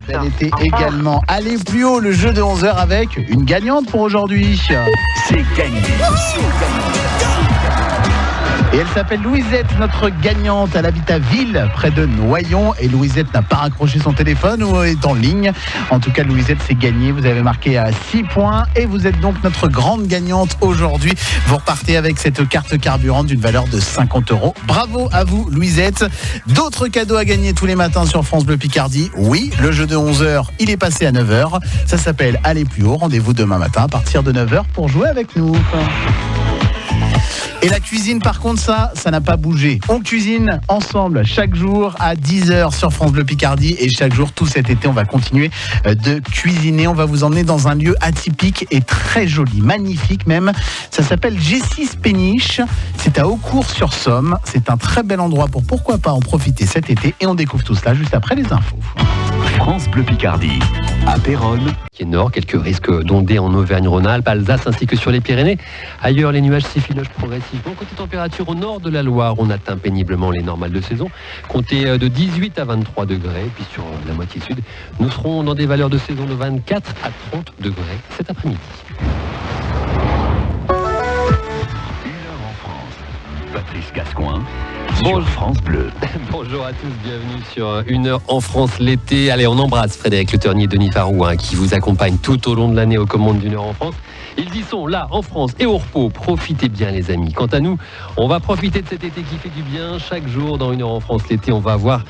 Elle était également allée plus haut, le jeu de 11h avec une gagnante pour aujourd'hui. C'est gagné. Et elle s'appelle Louisette, notre gagnante. Elle habite à Ville, près de Noyon. Et Louisette n'a pas raccroché son téléphone ou est en ligne. En tout cas, Louisette, c'est gagné. Vous avez marqué à 6 points. Et vous êtes donc notre grande gagnante aujourd'hui. Vous repartez avec cette carte carburant d'une valeur de 50 €. Bravo à vous, Louisette. D'autres cadeaux à gagner tous les matins sur France Bleu Picardie. Oui, le jeu de 11h, il est passé à 9h. Ça s'appelle Aller plus haut. Rendez-vous demain matin à partir de 9h pour jouer avec nous. Et la cuisine, par contre, ça n'a pas bougé. On cuisine ensemble chaque jour à 10h sur France Bleu Picardie. Et chaque jour, tout cet été, on va continuer de cuisiner. On va vous emmener dans un lieu atypique et très joli, magnifique même. Ça s'appelle Jessis Péniche. C'est à Haucourt-sur-Somme. C'est un très bel endroit pour pourquoi pas en profiter cet été. Et on découvre tout cela juste après les infos. France Bleu Picardie, à Péronne. Qui est nord, quelques risques d'ondées en Auvergne-Rhône-Alpes, Alsace ainsi que sur les Pyrénées. Ailleurs, les nuages s'effilochent progressivement. Côté température, au nord de la Loire, on atteint péniblement les normales de saison. Comptez de 18 à 23 degrés. Puis sur la moitié sud, nous serons dans des valeurs de saison de 24 à 30 degrés cet après-midi. 1 heure en France. Patrice Gascoin. Bonjour. Sur France Bleu. Bonjour à tous, bienvenue sur 1 heure en France l'été. Allez, on embrasse Frédéric Le Ternier et Denis Farou qui vous accompagnent tout au long de l'année aux commandes d'1 heure en France. Ils y sont là, en France et au repos. Profitez bien, les amis. Quant à nous, on va profiter de cet été qui fait du bien. Chaque jour, dans 1 heure en France l'été, on va avoir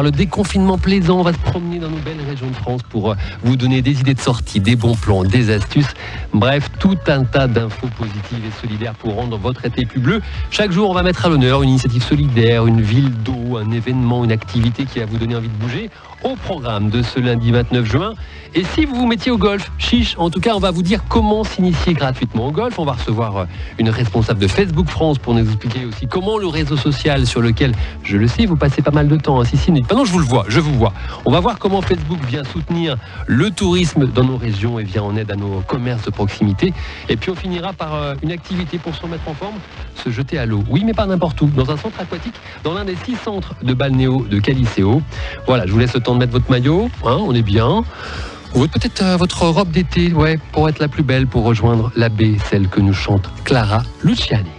le déconfinement plaisant. On va se promener dans nos belles régions de France pour vous donner des idées de sortie, des bons plans, des astuces. Bref, tout un tas d'infos positives et solidaires pour rendre votre été plus bleu. Chaque jour, on va mettre à l'honneur une initiative solidaire, une ville d'eau, un événement, une activité qui va vous donner envie de bouger. Au programme de ce lundi 29 juin. Et si vous vous mettiez au golf, chiche, en tout cas, on va vous dire comment s'initier gratuitement au golf. On va recevoir une responsable de Facebook France pour nous expliquer aussi comment le réseau social sur lequel, je le sais, vous passez pas mal de temps. Si, non, je vous vois. On va voir comment Facebook vient soutenir le tourisme dans nos régions et vient en aide à nos commerces de proximité. Et puis on finira par une activité pour se remettre en forme, se jeter à l'eau. Oui, mais pas n'importe où, dans un centre aquatique, dans l'un des 6 centres de balnéo de Caliceo. Voilà, je vous laisse le temps de mettre votre maillot, on est bien. Ou peut-être votre robe d'été, pour être la plus belle, pour rejoindre la baie, celle que nous chante Clara Luciani.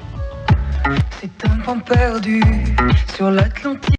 C'est un vent perdu sur l'Atlantique.